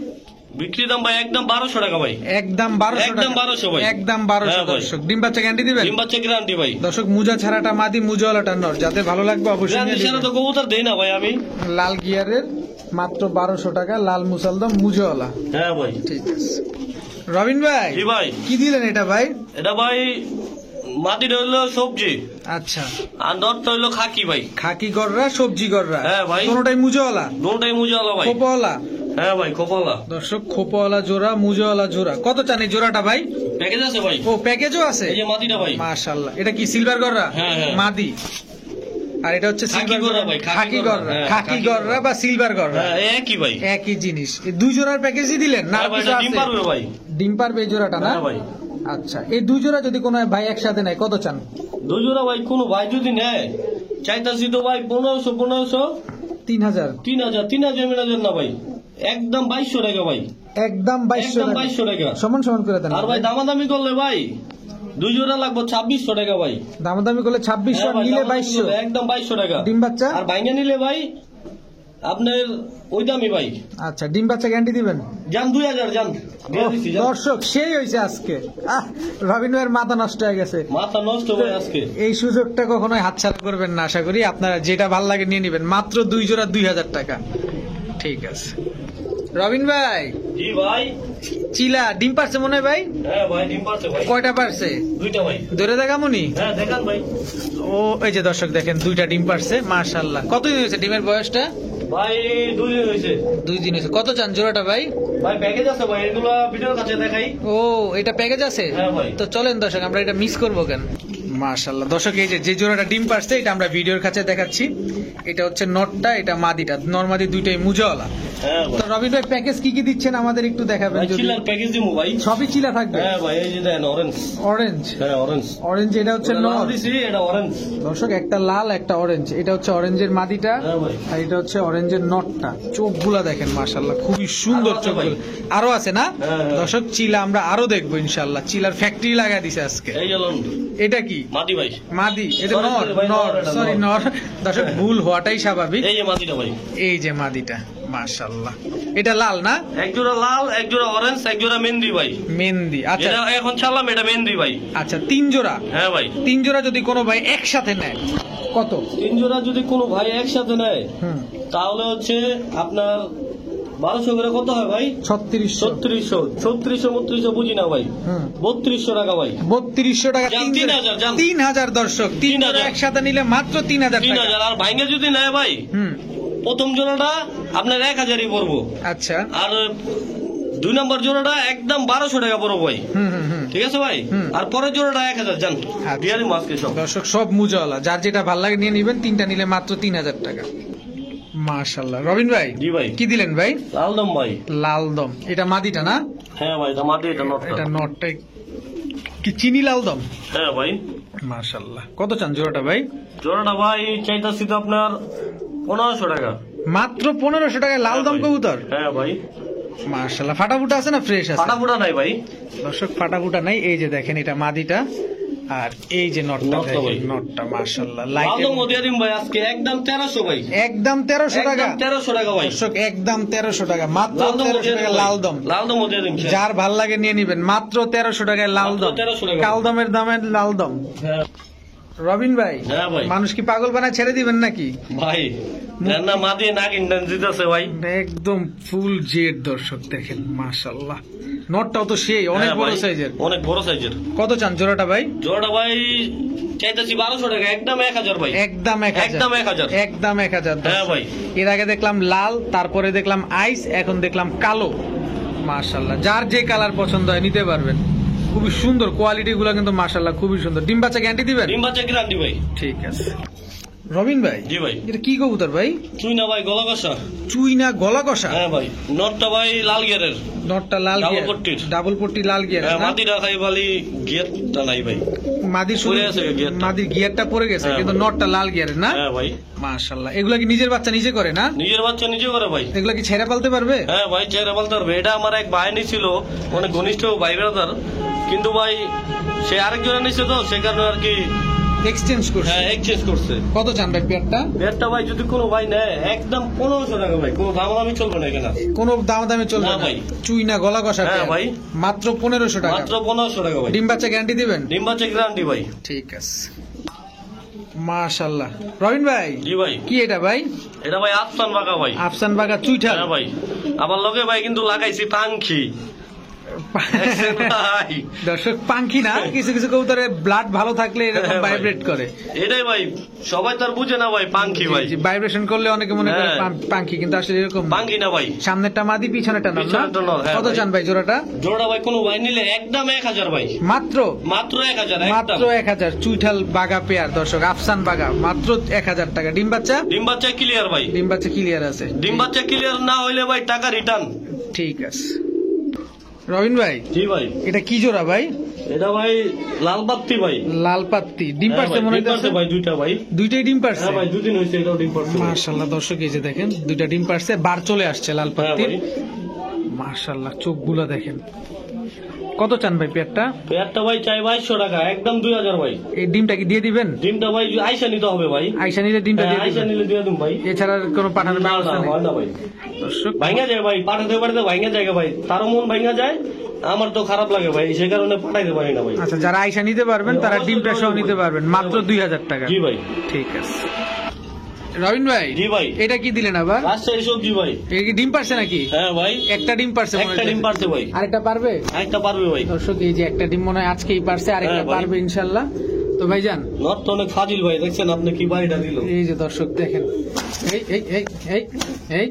বিক্রি দাম ভাই একদম 1200 টাকা ভাই। একদম 1200 একদম টাকা। 1200 ভাই। একদম 1200 হ্যাঁ ভাই। দর্শক। ডিম বাচ্চা গ্যারান্টি দিবেন? ডিম বাচ্চা গ্যারান্টি ভাই। দর্শক, মুজা ছাড়াটা মাদি, মুজাওয়ালাটা নর। যাদের ভালো লাগবে অবশ্যই গ্যারান্টি নিয়ে ছাড়া তো নেবেন। কবুতর দেই না ভাই আমি। লাল গিয়ারের মাত্র 1200 টাকা, লাল মুসালদম মুজাওয়ালা। হ্যাঁ ভাই। ঠিক আছে। রবিন ভাই, জি ভাই। কি দিলেন এটা ভাই? এটা ভাই মাটিটা হইলো সবজি, আচ্ছা, আর নটটা হইলো খাকি ভাই। খাকি গররা, সবজি গররা। হ্যাঁ ভাই। কোনোটাই মুজাওয়ালা? দুটাই মুজালা ভাই। খোপাওয়ালা? হ্যাঁ ভাই কপালা। দর্শক, খোপাওয়ালা জোড়া, মুজাওয়ালা জোড়া। কত চান এই জোড়াটা ভাই? প্যাকেজ আছে ভাই। ও প্যাকেজও আছে? এই যে মাটিটা ভাই। মাশাআল্লাহ। এটা কি সিলভার গররা? হ্যাঁ, হ্যাঁ। মাদি। আর এটা হচ্ছে খাকি সিলভার গররা গররা ভাই, খাকি খাকি গররা। গররা। হ্যাঁ, খাকি খাকি গররা গররা। বা সিলভার গররা হ্যাঁ একই ভাই। একই জিনিস। এই 2 জোড়ার প্যাকেজই দিলেন না? হ্যাঁ আর ভাই, কিছু এটা ডিম আছে? পারবে ভাই। ডিম পারবে এই জোড়াটা না? হ্যাঁ ভাই। আচ্ছা, এই 2 জোড়া যদি কোনো ভাই একসাথে নেয় কত চান? দুজোড়া ভাই কোনো ভাই যদি নেয়, চাইতাছি তো ভাই 1500 3000। 3000 মেলাজেন না ভাই, একদম 2200 টাকা ভাই। একদম 2200 একদম টাকা। 2200 টাকা। সমান সমান করে দেন। আর ভাই দামাদামি করলে ভাই 2 জোড়া লাগবে 2600 টাকা ভাই। দামাদামি করলে 2600, হ্যাঁ ভাই, নিলে দামাদামি 2200। করলে একদম 2200 টাকা। ডিম বাচ্চা? আর ভাইঙ্গা নিলে ভাই আপনার ওই দামি ভাই। আচ্ছা, ডিম বাচ্চা গ্যারান্টি দিবেন? জান 2000 জান দিয়ে দিছি জান। দর্শক, সেই হয়েছে আজকে। রবিন ভাইয়ের মাথা নষ্ট হয়ে গেছে। মাথা নষ্ট ভাই আজকে। এই সুযোগটা কখনোই হাতছাড়া করবেন না। আশা করি আপনারা যেটা ভালো লাগে নিয়ে নেবেন। মাত্র 2 জোড়া 2000 টাকা। ঠিক আছে রবিন ভাই। জি ভাই। চিলা ডিম পারছে মনে হয় ভাই? হ্যাঁ ভাই ডিম পারছে ভাই। কয়টা পারছে? 2টা ভাই। ধরে দেখামুনি? হ্যাঁ দেখান ভাই। ও এই যে দর্শক দেখেন, 2টা ডিম পারছে। মাশাআল্লাহ। কতদিন হয়েছে ডিমের বয়সটা? ভাই 2 দিন হয়েছে। 2 দিন হয়েছে। কত চান জোড়াটা ভাই? ভাই প্যাকেজ আছে ভাই, এগুলো ভিডিওর কাছে দেখাই। ও এটা প্যাকেজ আছে? হ্যাঁ ভাই। তো চলেন দর্শক, আমরা এটা মিস করবো কেন? মাশাআল্লাহ। দর্শক, এই যে জোড়াটা ডিম পারছে এটা আমরা ভিডিওর কাছে দেখাচ্ছি। এটা হচ্ছে নটটা, এটা মাদিটা। নরমাদি দুইটাই মুজাওয়ালা। হ্যাঁ তো ভাই। রবিন ভাই, প্যাকেজ কি কি দিচ্ছেন আমাদের একটু দেখাবেন ভাই যদি? চিলার প্যাকেজ দিমু ভাই। সবই চিলা থাকবে? হ্যাঁ ভাই, এই যে দেন অরেঞ্জ। অরেঞ্জ? হ্যাঁ অরেঞ্জ। অরেঞ্জ, এটা হচ্ছে নর। দিছি এটা অরেঞ্জ। দর্শক, একটা লাল একটা অরেঞ্জ। এটা হচ্ছে অরেঞ্জের মাদিটা, হ্যাঁ ভাই। আর এটা হচ্ছে অরেঞ্জের নটটা। চোখগুলা দেখেন মাশাআল্লাহ, খুবই সুন্দর আরো আছে চোখগুলো। ভাই। আরো আছে না? হ্যাঁ, হ্যাঁ। দর্শক, চিলা আমরা আরো দেখবো ইনশাআল্লাহ। চিলার ফ্যাক্টরি লাগাই দিছে আজকে। এই যে লন এটা কি? মাটি ভাই। মাদি? এটা Sorry, নর? ভাই, নর, নর, এটা সরি নর। নর। দর্শক, ভুল হওয়াটাই স্বাভাবিক। এই যে মাটিটা ভাই। এই যে মাদিটা, মাশাআল্লাহ। এটা লাল না? এক জোড়া লাল, এক জোড়া অরেঞ্জ, এক জোড়া মেহেন্দি ভাই। মেহেন্দি। আচ্ছা এটা এখন ছাড়লাম, এটা মেহেন্দি ভাই। আচ্ছা, 3 জোড়া। হ্যাঁ ভাই। 3 জোড়া যদি কোনো ভাই একসাথে নেয় কত? 3 জোড়া যদি কোনো ভাই একসাথে নেয় তাহলে হচ্ছে আপনার 1200 করে কত হয় ভাই? 3600 3600 বুঝি না ভাই। 3200 টাকা ভাই। 3200 টাকা। 3000 দর্শক, 3 জোড়া একসাথে নিলে মাত্র 3000 টাকা। 3000। আর ভাইঙ্গা যদি নেয় ভাই প্রথম জোড়াটা আপনার 1000ই পড়বো। আচ্ছা। আর 2 নম্বর জোড়াটা একদম 1200 টাকা পড়বো ভাই। ঠিক আছে ভাই। আর পরের জোড়াটা 1000 জান দিয়ে দিই আজকে সব। দর্শক সব মুজাওয়ালা, যার যেটা ভালো লাগে নিয়ে নেবেন। 3টা নিলে মাত্র 3000 টাকা। মাশাআল্লাহ। রবিন ভাই, জি ভাই, কি দিলেন ভাই? লালদম ভাই। লালদম, এটা মাদিটা না? হ্যাঁ ভাই, এটা মাদি, এটা নটটা। এটা নটটা কি চিনি লালদম? হ্যাঁ ভাই। মাশাআল্লাহ। কত চান জোড়াটা ভাই? জোড়াটা ভাই চাইতাছি তো আপনার 1500 টাকা। মাত্র 1500 টাকায় লালদম কবুতর? হ্যাঁ ভাই। মাশাআল্লাহ। ফাটাফুটা আছে না ফ্রেশ আছে? ফাটাফুটা নাই ভাই। দর্শক ফাটাফুটা নাই। এই যে দেখেন এটা মাদিটা, আর এই যে নটটা দেখেন, নটটা মাশাআল্লাহ। লালদম দিয়ে দিন ভাই আজকে একদম 1300 ভাই। একদম 1300 টাকা? 1300 টাকা ভাই। দর্শক একদম 1300 টাকা, মাত্র 1300 টাকা লালদম। লালদম দিয়ে দিন, যার ভাল লাগে নিয়ে নিবেন। মাত্র 1300 টাকায় লালদম, কালদমের দামে লালদম। হ্যাঁ রবিন ভাই, হ্যাঁ ভাই, মানুষ কি পাগল বানায় ছেড়ে দিবেন নাকি ভাই? না মাদি না কিনতেন জিতেছে ভাই, একদম ফুল জেড। দর্শক দেখেন মাশাআল্লাহ, নটটাও তো সেই অনেক বড় সাইজের, অনেক বড় সাইজের। কত চান জোড়াটা ভাই? জোড়াটা ভাই চাইতেছি 1200 টাকা, একদম 1000 ভাই। একদম 1000, একদম 1000, একদম 1000। হ্যাঁ ভাই। এর আগে দেখলাম লাল, তারপরে দেখলাম আইস, এখন দেখলাম কালো। মাশাআল্লাহ, যার যে কালার পছন্দ হয় নিতে পারবেন। খুবই সুন্দর কোয়ালিটি গুলো কিন্তু মাশাআল্লাহ খুবই সুন্দর। ডিম বাচ্চা গ্যারান্টি দিবেন? ডিম বাচ্চা গ্যারান্টি ভাই। ঠিক আছে। রবিন ভাই, জি ভাই, এটা কি কবুতর ভাই? চুইনা ভাই, গলা কষা। চুইনা গলা কষা? হ্যাঁ ভাই। নটটা ভাই লাল গিয়ারের। নটটা লাল গিয়ার, ডাবল পট্টি লাল গিয়ার। মাদিটা খাই ভালি গিয়ারটা নাই ভাই। মাদির শুরু আছে, মাদির গিয়ারটা পড়ে গেছে, কিন্তু নটটা লাল গিয়ারের না? হ্যাঁ ভাই। মাশাআল্লাহ। এগুলা কি নিজের বাচ্চা নিজে করে না? নিজের বাচ্চা নিজে করে ভাই। এগুলা কি ছেড়ে পালতে পারবে? হ্যাঁ ভাই, ছেড়ে পালতে পারবে। এটা আমার এক ভাই নিছিল, অনেক ঘনিষ্ঠ ভাই ব্রাদার, কিন্তু ভাই সে আরেকজনে নিছে তো, সে কারণে আর কি এক্সচেঞ্জ করছে। হ্যাঁ, এক্সচেঞ্জ করছে। কত চান ভাই পেয়ারটা? পেয়ারটা ভাই যদি কোনো ভাই নেয় একদম 1500 টাকা ভাই, কোনো দামাদামি চলবে না এখানে। কোনো দামাদামি চলবে না ভাই। চুইনা গলা কষা? হ্যাঁ ভাই, মাত্র 1500 টাকা। মাত্র 1500 টাকা ভাই। ডিম বাচ্চা গ্যারান্টি দিবেন? ডিম বাচ্চা গ্যারান্টি ভাই। ঠিক আছে। মাশাআল্লাহ। রবিন ভাই, জি ভাই, কি এটা ভাই? এটা ভাই আফসান বাগা ভাই। আফসান বাগা চুইঠা? হ্যাঁ ভাই। আবার লগে ভাই কিন্তু লাগাইছি পাঙ্খি। দর্শক পাঙ্খি না, কিছু কিছু কবুতরের ব্লাড ভালো থাকলে এরকম ভাইব্রেট করে। এটাই ভাই, সবাই তো আর বুঝে না ভাই পাঙ্খি ভাই। ভাইব্রেশন করলে অনেকে মনে করে পাঙ্খি, কিন্তু আসলে এরকম পাঙ্খি না ভাই। সামনেরটা মাদি, পিছনেরটা নর না? কত চান ভাই জোড়াটা? জোড়াটা ভাই কোনো ভাই নিলে একদম 1000 ভাই। মাত্র? মাত্র 1000, মাত্র 1000। চুইঠাল বাগা পেয়ার দর্শক, আফসান বাগা, মাত্র 1000 টাকা। ডিম বাচ্চা? ডিম বাচ্চা ক্লিয়ার ভাই। ডিম বাচ্চা ক্লিয়ার আছে? ডিম বাচ্চা ক্লিয়ার না হইলে ভাই টাকা রিটার্ন। ঠিক আছে। রবিন ভাই, জি ভাই, এটা কি জোড়া ভাই? এটা ভাই লাল পাত্তি ভাই। লাল পাত্তি। ডিম পারছে মনে হচ্ছে ভাই? দুইটা ভাই। দুইটাই ডিম পারছে? হ্যাঁ ভাই, দুদিন হইছে এটাও ডিম পারছে। মাশাআল্লাহ দর্শক, এই যে দেখেন দুইটা ডিম পারছে, বার চলে আসছে লাল পাত্তির। মাশাআল্লাহ, চোখগুলো দেখেন। কত চান ভাই পেয়ারটা? পেয়ারটা ভাই চাই 2200 টাকা, একদম 2000 ভাই। এই ডিমটা কি দিয়ে দিবেন? ডিমটা ভাই আইসা নিতে হবে ভাই। আইসা নিলে ডিমটা দিয়ে দিবেন? আইসা নিলে দিয়ে দিন ভাই। এছাড়া কোনো পাঠানোর ব্যবস্থা নেই? না ভাই। দর্শক ভাঙা যায় ভাই, পাঠাতে পাঠাতে ভাঙা যায় ভাই, তারও মন ভাঙা যায়, আমার তো খারাপ লাগে ভাই, সে কারণে পাঠাইতে পারি না ভাই। আচ্ছা, যারা আইসা নিতে পারবেন তারা ডিমটা সহ নিতে পারবেন, মাত্র 2000 টাকা। জি ভাই। ঠিক আছে। রবিন ভাই, জি ভাই, এটা কি দিলেন আবার? রাজশাহী সবজি ভাই। এটা কি ডিম পারছে নাকি? হ্যাঁ ভাই, একটা ডিম পারছে। একটা ডিম পারছে ভাই। আরেকটা পারবে? আরেকটা পারবে ভাই। দর্শক, এই যে একটা ডিম মনে হয় আজকেই পারছে, আরেকটা পারবে ইনশাআল্লাহ। তো ভাইজান, নট তো অনেক ফাজিল ভাই, দেখছেন আপনি কি বাড়িটা দিল। এই যে দর্শক দেখেন, এই এই এই এই এই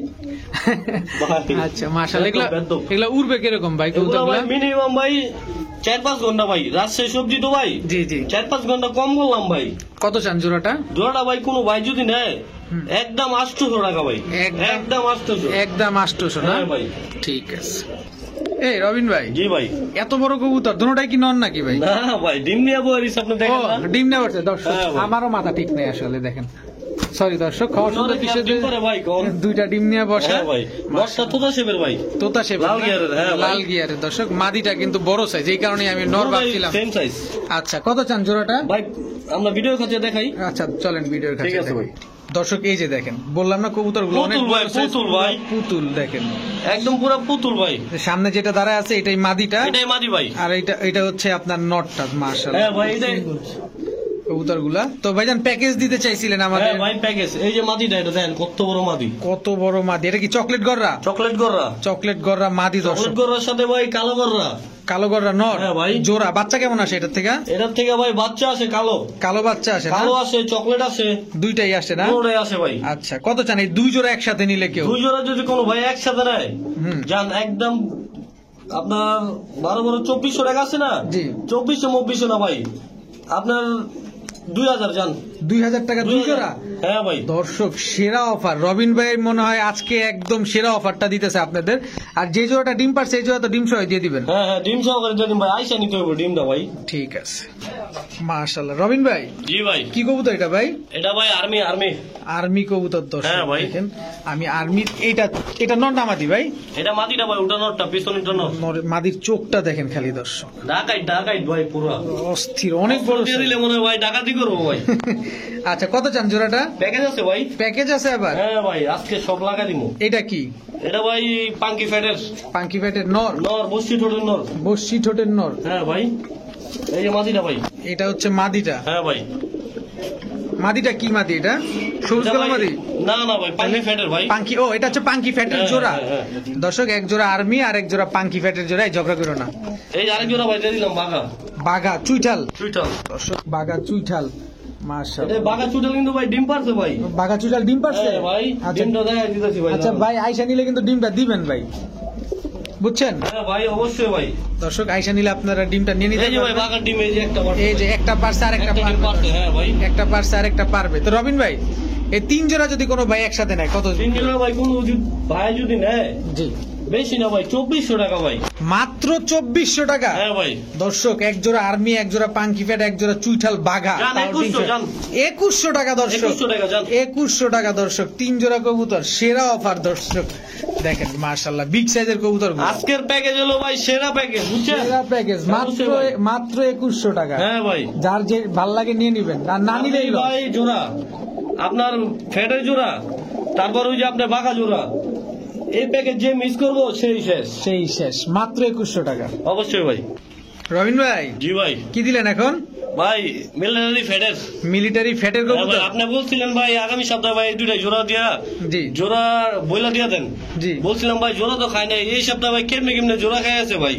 আচ্ছা মাশাআল্লাহ। এগুলা উড়বে কিরকম ভাই কবুতরগুলা? মিনিমাম ভাই 4-5 ঘন্টা ভাই, রাজশাহী সবজি তো ভাই। জি জি, 4-5 ঘন্টা কম বললাম ভাই। কত চান জোড়াটা? জোড়াটা ভাই কোনো ভাই যদি নেয় একদম 800 টাকা ভাই। একদম 800। একদম 800 না ভাই? ঠিক আছে। এই রবিন ভাই, জি ভাই, এত বড় কবুতর দুটোটাই কি নন নাকি ভাই? না ভাই, ডিম নিয়ে বইরিস আপনি দেখেন না? ডিম নিয়ে বসে। দর্শক, আমারও মাথা ঠিক নেই আসলে, দেখেন। সরি দর্শক, খাওয়া সুন্দর কিসের দুইটা ডিম নিয়ে বসা ভাই। বসটা তোতা শেপের ভাই, তোতা শেপ, লাল গিয়ারের। হ্যাঁ লাল গিয়ারের। দর্শক, মাদিটা কিন্তু বড় সাইজ, এই কারণে আমি নর ভাবছিলাম। Same size. আচ্ছা, কত চান জোড়াটা ভাই? আমরা ভিডিও খাতে দেখাই। আচ্ছা চলেন ভিডিওর কাছে। ঠিক আছে ভাই। দর্শক, এই যে দেখেন, বললাম না কবুতরগুলো অনেক পুতুল ভাই, পুতুল দেখেন, একদম পুরো পুতুল ভাই। সামনে যেটা দাঁড়ায় আছে এটাই মাদিটা, এটাই মাদি ভাই, আর এটা হচ্ছে আপনার নটটা। মাশাআল্লাহ। হ্যাঁ ভাই, এটাই কবুতরগুলা। তো ভাইজান প্যাকেজ দিতে চাইছিলেন আমাদের। হ্যাঁ ভাই প্যাকেজ, এই যে মাদিটা এটা দেখেন কত বড় মাদি, কত বড় মাদি। এটা কি চকলেট গররা? চকলেট গররা, চকলেট গররা মাদি দর্শক। চকলেট গররার সাথে ভাই কালো গররা, কালো গররা নর। হ্যাঁ ভাই। জোড়া বাচ্চা কেমন আসে এটার থেকে? এটার থেকে ভাই বাচ্চা আছে কালো, কালো বাচ্চা আসে না? কালো আছে, চকলেট আছে, দুইটাই আসে না? দুটোই আছে ভাই। আচ্ছা কত চান এই দুই জোড়া একসাথে নিলে কেউ? দুই জোড়া যদি কোনো ভাই একসাথে নেয় যান একদম আপনার 12-2400 টাকা আছে না? জি। 2400 না ভাই, আপনার 2000 যান। 2000 টাকা দুই জোড়া? হ্যাঁ ভাই। দর্শক সেরা অফার, রবিন ভাই মনে হয় আজকে একদম সেরা অফারটা দিতেছে আপনাদের। আর যে জোড়াটা ডিম পারছে এই জোড়া তো ডিম সহ দিয়ে দিবেন। হ্যাঁ হ্যাঁ ডিম সহকারে দিয়ে দিন ভাই, আইসা নিতে হবে ডিমটা ভাই। ঠিক আছে মাশাআল্লাহ। রবিন ভাই জি ভাই। কি কবুতর এটা ভাই? এটা ভাই আর্মি, আর্মি আর্মি কবুতর দর্শক। হ্যাঁ ভাই। দেখেন আমি আর্মি, এটা নর না মাদি ভাই? এটা মাদিটা ভাই, ওটা নরটা, পিছনেরটা নর। মাদির চোখটা দেখেন খালি দর্শক, ঢাকাই ঢাকাই ভাই পুরো অস্থির, অনেক বড় দিয়ে দিলে মনে হয় ভাই ডাকাতি করবো ভাই। আচ্ছা কত চান জোড়াটা? প্যাকেজ আছে ভাই, প্যাকেজ আছে আবার? হ্যাঁ ভাই আজকে সব লাগা দিমু। এটা কি? এটা ভাই পাঙ্কি ফ্যাটের, পাঙ্কি ফ্যাটের নর? নর বসি ঠোঁটের নর। বসি ঠোঁটের নর। হ্যাঁ ভাই। এই যে মাদিটা ভাই। এটা হচ্ছে মাদিটা? হ্যাঁ ভাই। মাদিটা কি মাদি এটা? সবুজ কালো মাদি? না না ভাই পাঙ্কি ফ্যাটের ভাই। পাঙ্কি, ও এটা হচ্ছে পাঙ্কি ফ্যাটের জোড়া। দর্শক এক জোড়া আর্মি আর এক জোড়া পাঙ্কি ফ্যাটের জোড়া, ঝগড়া করো না। এই যে আরেক জোড়া ভাই দিয়ে দিলাম বাঘা। বাঘা চুইঠাল? চুইঠাল দর্শক বাঘা চুইঠাল মাশাআল্লাহ। এটা বাঘা চুইঠাল কিন্তু ভাই ডিম পারছে ভাই। বাঘা চুইঠাল ডিম পারছে? হ্যাঁ ভাই ডিমটা দেখাই দিতেছি ভাই। আচ্ছা ভাই আয়শা নিলে কিন্তু ডিমটা দিবেন ভাই, বুঝছেন? হ্যাঁ ভাই অবশ্যই ভাই। দর্শক আয়শা নিলে আপনারা ডিমটা নিয়ে নিতে এই যে ভাই পারবেন। বাঘার ডিম, এই যে একটা পারছে, এই যে একটা পারছে আর একটা একটা ডিম পারছে। হ্যাঁ ভাই একটা পারছে আর একটা পারবে। তো রবিন ভাই এই তিন জোড়া যদি কোনো ভাই একসাথে নেয় কত? তিন জোড়া ভাই কোনো ভাই যদি নেয়, জি বেশি না ভাই 2400 টাকা ভাই। মাত্র 2400 টাকা? হ্যাঁ ভাই। দর্শক এক জোড়া আর্মি, এক জোড়া পাঙ্কি ফ্যাট, এক জোড়া চুইঠাল বাঘা, জান 2100 টাকা দর্শক। 2100 টাকা জান। 2100 টাকা দর্শক, তিন জোড়া কবুতর, সেরা অফার দর্শক। দেখেন মাশাআল্লাহ বিগ সাইজের কবুতর। আজকের প্যাকেজ হলো ভাই সেরা প্যাকেজ, বুঝছেন? সেরা প্যাকেজ মাত্র 2100 টাকা। হ্যাঁ ভাই। যার যে ভাল লাগে নিয়ে নিবেন, আর না নিলেই ভাই জোড়া আপনার ফ্যাটের জোড়া, তারপর ওই যে আপনার বাঘা জোড়া, এই প্যাকেজ যে মিস করবো সেই শেষ, সেই শেষ। মাত্র 2100 টাকা। অবশ্যই ভাই। রবিন ভাই জি ভাই। কি দিলেন এখন? ভাই মিলিটারি ফ্যাটের, মিলিটারি ফ্যাটের কবুতর। আপনি বলছিলেন ভাই আগামী সপ্তাহে ভাই দুইটা জোড়া দিয়া, জি জোড়া বইলা দিয়া দেন। জি বলছিলাম ভাই জোড়া তো খাই নাই, এই সপ্তাহে ভাই কেমনে কেমনে জোড়া খাই আছে ভাই।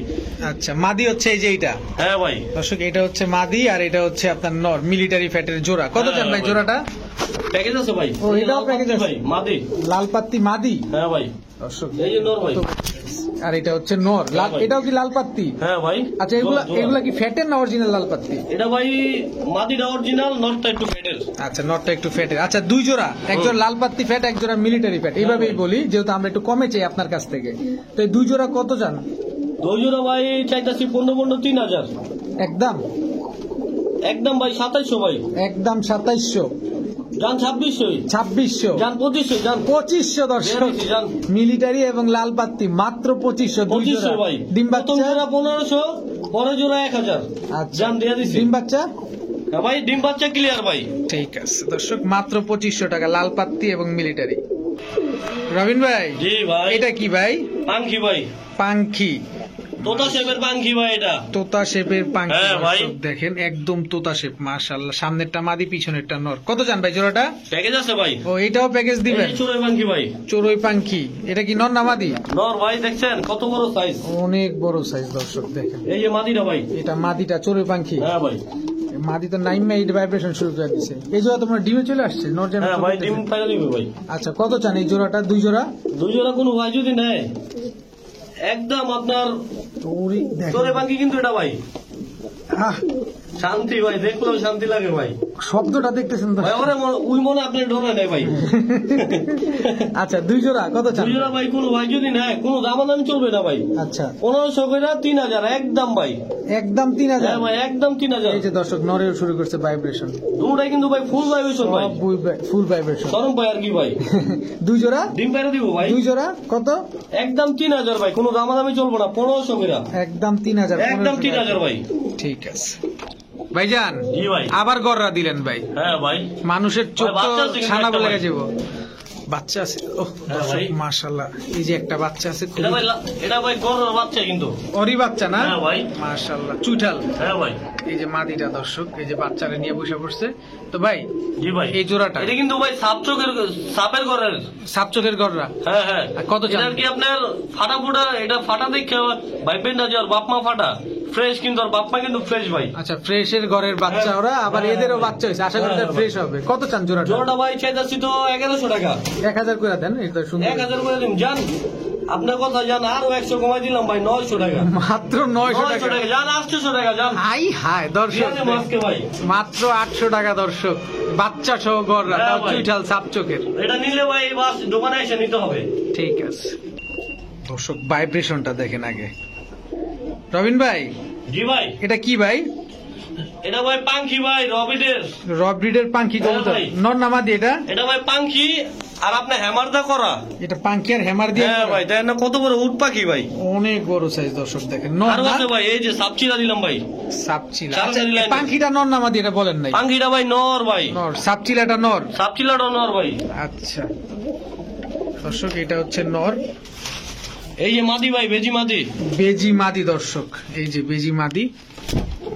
আচ্ছা মাদি হচ্ছে এই যে এইটা? হ্যাঁ ভাই। দর্শক এটা হচ্ছে মাদি আর এটা হচ্ছে আপনার নর, মিলিটারি ফ্যাটের জোড়া। কত চান ভাই জোড়াটা? প্যাকেজ আছে ভাই। ও এটাও প্যাকেজ আছে ভাই, মাদি লাল পাত্তি মাদি। হ্যাঁ ভাই। দর্শক এই যে নর ভাই, আর এটা হচ্ছে নর লাল। এটাও কি লাল পাত্তি? হ্যাঁ ভাই। আচ্ছা এগুলা কি ফ্যাটের না অরিজিনাল লাল পাত্তি? এটা ভাই মাদিটা অরিজিনাল, নরটা একটু ফ্যাটের। আচ্ছা নরটা একটু ফ্যাটের। আচ্ছা দুই জোড়া, এক জোড়া লাল পাত্তি ফ্যাট, এক জোড়া মিলিটারি ফ্যাট, এইভাবেই বলি যেহেতু আমরা একটু কমে চাই আপনার কাছ থেকে। তো এই দুই জোড়া কত চান? দুই জোড়া ভাই চাইতাছি 15 3000। একদম একদম ভাই 2700 ভাই। একদম 2700 যান। 2600 2600 যান। 2500 যান। 2500 দর্শক। যান। মিলিটারি এবং লাল পাত্তি মাত্র 2500। 2500 ভাই। ডিম প্রথম বাচ্চা জোড়া 1500, পরে জোড়া 1000। আচ্ছা যান দিয়ে দিছি। ডিম বাচ্চা? হ্যাঁ ভাই ডিম বাচ্চা ক্লিয়ার ভাই। ঠিক আছে দর্শক মাত্র 2500 টাকা লাল পাত্তি এবং মিলিটারি। রবিন ভাই জি ভাই। এটা কি ভাই? পাঙ্খি ভাই। পাঙ্খি, তোতা শেপের পাঙ্খি ভাই এটা। তোতা শেপের পাঙ্খি। হ্যাঁ ভাই। দেখেন একদম তোতা শেপ মাশাআল্লাহ। সামনেরটা মাদি পিছনেরটা নর। কত জান ভাই জোড়াটা? প্যাকেজ আছে ভাই। ও এটাও প্যাকেজ দিবেন? এই চড়ুই পাঙ্খি ভাই। চড়ুই পাঙ্খি এটা কি নর না মাদি? নর ভাই, দেখছেন কত বড় সাইজ, অনেক বড় সাইজ দর্শক দেখেন। এই যে মাদিটা ভাই। এটা মাদিটা চড়ুই পাঙ্খি। হ্যাঁ ভাই। মাদি তো 9 ভাইব্রেশন শুরু করে দিছে। এই জোড়া তোমার ডিমে চলে আসছে নর যেন? হ্যাঁ ভাই ডিম পাইরা দিবে ভাই। আচ্ছা কত চান এই জোড়াটা? দুই জোড়া? দুই জোড়া কোনো ভাই যদি নেয় একদম আপনার চড়ুই পাঙ্খি কিন্তু এটা ভাই শান্তি ভাই, দেখলেও শান্তি লাগে ভাই। শব্দটা দেখতেছেন তো ভাই ওরে ওই মনে আপনি ডরে নেই ভাই। আচ্ছা দুই জোড়া কত চান? দুই জোড়া ভাই কোনো ভাই যদি নেয় কোনো দামাদামি চলবে না ভাই। আচ্ছা 1500 করে 3000 একদম ভাই। একদম 3000? হ্যাঁ ভাই একদম 3000। এই যে দর্শক নরেও শুরু করছে ভাইব্রেশন। দুটাই কিন্তু ভাই ফুল ভাইব্রেশন ভাই, ফুল ভাইব্রেশন। সরম ভাই আর কি ভাই। দুই জোড়া ডিম পাইরা দিব ভাই। দুই জোড়া কত? একদম 3000 ভাই, কোনো দামাদামি চলবে না। 1500 করে একদম 3000। একদম 3000 ভাই। ঠিক আছে ভাইজান। জি ভাই। আবার গররা দিলেন ভাই। হ্যাঁ ভাই। মানুষের চোখ তো বাচ্চা আছে কিন্তু ছানা একটা বলে ভাই। গেছে। বাচ্চা আছে? ওহ হ্যাঁ ভাই। মাশাআল্লাহ এই যে একটা বাচ্চা আছে। এটা ভাই গরুর বাচ্চা কিন্তু। ওরই বাচ্চা না? হ্যাঁ ভাই। মাশাআল্লাহ চুইঠাল। হ্যাঁ ভাই। এই যে মাদিটা দর্শক, এই যে বাচ্চারা নিয়ে বসে পড়ছে। তো ভাই জি ভাই, এই জোড়াটা এটা কিন্তু ভাই সাপের ঘরের সাপচোখের গররা। হ্যাঁ হ্যাঁ। কত চান? এটা কি আপনার ফাটা ফুটা, এটা ফাটা দেখে ভাইবেন না যে আর বাপমা ফাটা, ফ্রেশ কিন্তু আর বাপমা কিন্তু ফ্রেশ ভাই। আচ্ছা, ফ্রেশের ঘরের বাচ্চা ওরা, আবার এদেরও বাচ্চা হয়েছে, আশা করি ফ্রেশ হবে। কত চান জোড়াটা? জোড়াটা ভাই চাইতাছি তো 1100 টাকা। 1000 করে দেন, এটা সুন্দর। 1000 করে দিন জান, আপনার কথা জান, আরো 100 কমাই দিলাম ভাই, 900 টাকা। মাত্র 900 টাকা জান, 800 টাকা জান। হাই হাই দর্শক, আজকে ভাই মাত্র 800 টাকা দর্শক, বাচ্চা সহ গররা, তাও চুইঠাল সাপচোখের। এটা নিলে ভাই বাস দোকানে এসে নিতে হবে। ঠিক আছে দর্শক, ভাইব্রেশনটা দেখেন আগে। রবিন ভাই, জি ভাই, এটা কি ভাই? এটা ভাই পাঙ্খি ভাই, রবিডের রবিডের পাঙ্খি কবুতর, নর না মাদি? এটা ভাই পাঙ্খি আর আপনার হ্যামারদা করা। এটা পাঙ্খি আর হ্যামার দিয়ে? হ্যাঁ ভাই, দেখেন না কত বড় উট পাখি ভাই, অনেক বড় সাইজ দর্শক দেখেন। আর আছে ভাই এই যে সাপচিলা দিলাম ভাই, সাপচিলা। আচ্ছা, পাঙ্খিটা নর না মাদি এটা বলেন নাই? পাঙ্খিটা ভাই নর ভাই, নর। সাপচিলাটা নর? সাপচিলাটা নর ভাই। আচ্ছা দর্শক, এটা হচ্ছে নর। এই যে মাদি ভাই, বেজি মাদি। বেজি মাদি দর্শক, এই যে বেজি মাদি,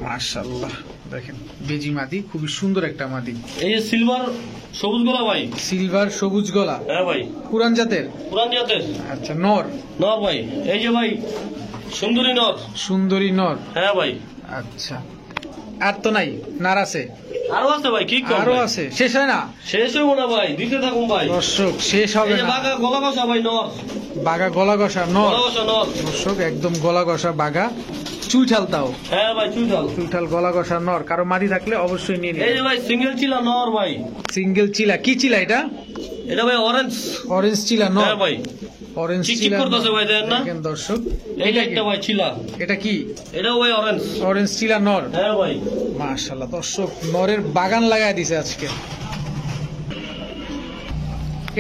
মাশাআল্লাহ দেখেন বেজি মাদি, খুবই সুন্দর একটা মাদি। এই যে সিলভার সবুজ গলা ভাই, সিলভার সবুজ গলা। হ্যাঁ ভাই, পুরান জাতের? পুরান জাতের। আচ্ছা, নর? নর ভাই, এই যে ভাই সুন্দরী নর। সুন্দরী নর, হ্যাঁ ভাই। আচ্ছা, আর তো নাই? নার আছে? আরো আছে ভাই, কি করব? আরো আছে, শেষ হয় না? শেষ হবে না ভাই, দিতে থাকুন ভাই। দর্শক শেষ হবে না। বাঘা গলা কষা ভাই নর, বাঘা গলা কষা নর। গলা কষা নর দর্শক, একদম গলা কষা বাঘা, চুইঠাল তাও। হ্যাঁ ভাই, চুইঠাল। চুইঠাল গলা কষা নর, কারো মাদি থাকলে অবশ্যই নিয়ে নিন। এই যে ভাই সিঙ্গেল চিলা নর ভাই। সিঙ্গেল চিলা? কি চিলা এটা? এটা ভাই অরেঞ্জ। অরেঞ্জ চিলা নর? হ্যাঁ ভাই, অরেঞ্জ চিকচিক চিলা করতেছে ভাই, দেখেন না? দেখেন দর্শক, এই যে একটা ভাই চিলা। এটা কি? এটাও ভাই অরেঞ্জ। অরেঞ্জ চিলা নর? হ্যাঁ ভাই। মাশাআল্লাহ দর্শক, নরের বাগান লাগায় দিছে আজকে।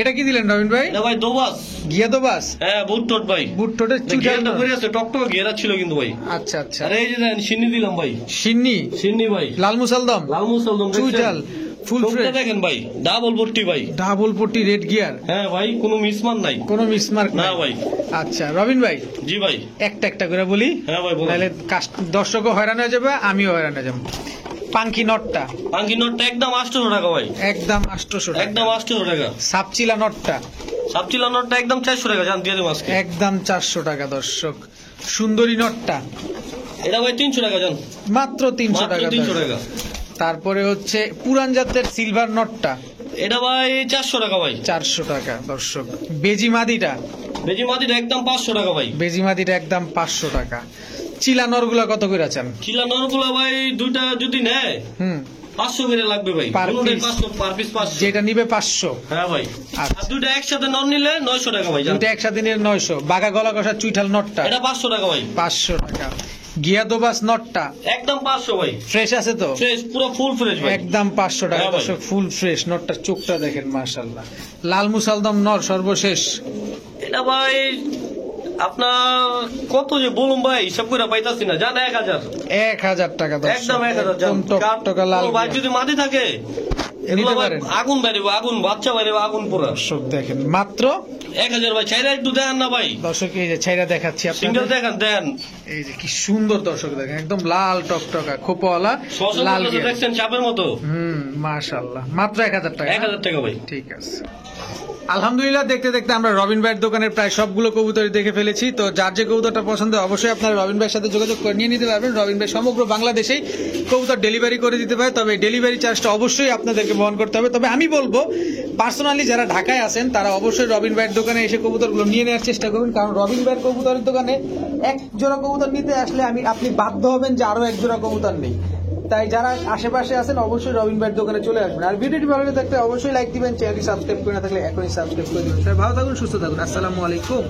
এটা কি দিলেন রবিন ভাই? এটা ভাই দোবাস। গিয়া দোবাস? হ্যাঁ, বুট টোট ভাই। বুট টোটের চুইঠাল গিয়াটা পরে আছে, টকটক ঘেরা ছিল কিন্তু ভাই। আচ্ছা আচ্ছা। আরে এই যে দেখেন সিন্নি দিলাম ভাই। সিন্নি? সিন্নি ভাই, লাল মুসালদম? লাল মুসলদম চুইঠাল ফুল ফ্রেশ দেখেন ভাই, ডাবল পট্টি ভাই, ডাবল পট্টি রেড গিয়ার। হ্যাঁ ভাই, কোনো মিসমার্ক নাই, কোনো মিসমার্ক না ভাই। আচ্ছা রবিন ভাই, জি ভাই, একটা একটা করে বলি, হ্যাঁ ভাই বলুন। তাহলে দর্শকও হয়রান হয়ে যাবে, আমিও হয়রান হয়ে যাবো। পাঙ্কি নটটা? পাঙ্কি নটটা একদম 800 টাকা ভাই, একদম 800 টাকা। একদম 800 টাকা। সাপচিলা নটটা? সাপচিলা নটটা একদম 400 টাকা, জান দিয়ে দেব আজকে, একদম 400 টাকা দর্শক। সুন্দরী নটটা? এটা ভাই 300 টাকা, জান মাত্র 300 টাকা। 300 টাকা। তারপরে হচ্ছে পুরান জাতের সিলভার নটটা? এটা ভাই 400 টাকা ভাই। 400 টাকা দর্শক। বেজি মাদিটা? বেজি মাদিটা একদম 500 টাকা ভাই। বেজি মাদিটা একদম 500 টাকা। চিলা নরগুলা কত করে আছেন? চিলা নরগুলা ভাই দুইটা যদি নেয় 500 করে লাগবে ভাই, পার পিস? 500 per piece 500। যেটা নিবে 500? হ্যাঁ ভাই। আচ্ছা। আর দুইটা একসাথে নর নিলে 900 টাকা ভাই, জান। দুইটা একসাথে নিলে 900। বাঘা গলা কষা চুইঠাল নটটা? এটা 500 টাকা ভাই। 500 টাকা। গিয়া দোবাস নটটা? একদম 500 ভাই। ফ্রেশ আছে তো? ফ্রেশ, পুরো ফুল ফ্রেশ ভাই। একদম 500 টাকা হ্যাঁ ভাই। দর্শক, ফুল ফ্রেশ। নটটার চোখটা দেখেন মাশাআল্লাহ। লাল মুসালদম নর সর্বশেষ? এটা ভাই আপনার কত যে বলুন ভাই, সব করে পাইতাছি না, জান 1000। 1000 টাকা দর্শক। একদম 1000 জান। টকটকা লাল ভাই যদি মাটি থাকে এগুলো ভাই পারেন। আগুন বেরিব, আগুন বাচ্চা বেরিব, আগুন পুরো। দর্শক দেখেন মাত্র 1000 ভাই। চাইরা একটু দেন না ভাই, দর্শক, এই যে ছাইরা দেখাচ্ছি সিঙ্গেল আপনাদের। দেখেন দেন। এই যে কি সুন্দর দর্শক দেখেন, একদম লাল টকটকা খোপাওয়ালা লাল গিয়া। দেখছেন চাপের মতো। মাশাআল্লাহ, মাত্র 1000 টাকা। 1000 টাকা ভাই। ঠিক আছে। আলহামদুলিল্লাহ, দেখতে দেখতে আমরা রবিন ভাইয়ের দোকানের প্রায় সবগুলো কবুতরই দেখে ফেলেছি। তো যার যে কবুতরটা পছন্দ অবশ্যই আপনারা রবিন ভাইয়ের সাথে যোগাযোগ করে নিয়ে নিতে পারবেন। রবিন ভাই সমগ্র বাংলাদেশেই কবুতর ডেলিভারি করে দিতে পারে, তবে ডেলিভারি চার্জটা অবশ্যই আপনাদেরকে বহন করতে হবে। তবে আমি বলবো পার্সোনালি যারা ঢাকায় আছেন তারা অবশ্যই রবিন ভাইয়ের দোকানে এসে কবুতরগুলো নিয়ে নেওয়ার চেষ্টা করবেন, কারণ রবিন ভাইয়ের কবুতরের দোকানে এক জোড়া কবুতর নিতে আসলে আপনি বাধ্য হবেন যে আরো এক জোড়া কবুতর নেই। তাই যারা আশেপাশে আছেন অবশ্যই রবিন ভাইয়ের দোকানে চলে আসবেন। আর ভিডিওটি ভালো লাগলে থাকলে অবশ্যই লাইক দিবেন, চ্যানেলটি সাবস্ক্রাইব করে না থাকলে এখনই সাবস্ক্রাইব করে দিবেন। ভালো থাকুন, সুস্থ থাকুন। আসসালামু আলাইকুম।